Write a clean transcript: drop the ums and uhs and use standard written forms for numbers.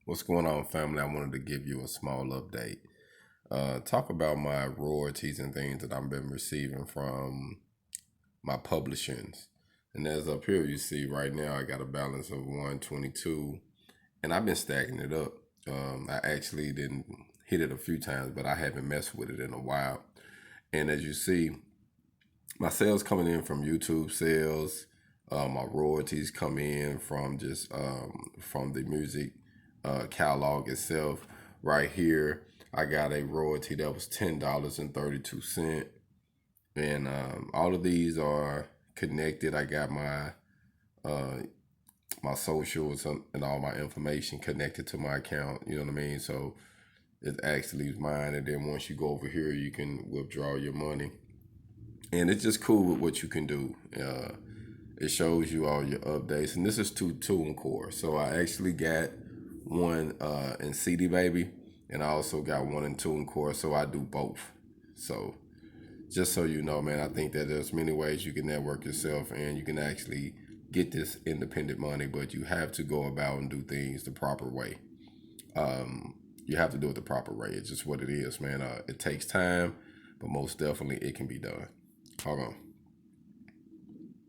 What's going on, family? I wanted to give you a small update. Talk about my royalties and things that I've been receiving from my publishings. And as up here, you see right now, I got a balance of 122, and I've been stacking it up. I actually didn't hit it a few times, but I haven't messed with it in a while. And as you see, my sales coming in from YouTube sales. My royalties come in from just from the music catalog itself. Right here, I got a royalty that was $10.32, and all of these are connected. I got uh, my socials and all my information connected to my account. You know what I mean? So it actually mine, and then once you go over here, you can withdraw your money, and it's just cool with what you can do. It shows you all your updates, and this is two in core. So I actually got one in CD Baby, and I also got one in two in core. So I do both. So just so you know, man, I think that there's many ways you can network yourself, and you can actually get this independent money, but you have to go about and do things the proper way. You have to do it the proper way. It's just what it is, man. It takes time, but most definitely it can be done. Hold on.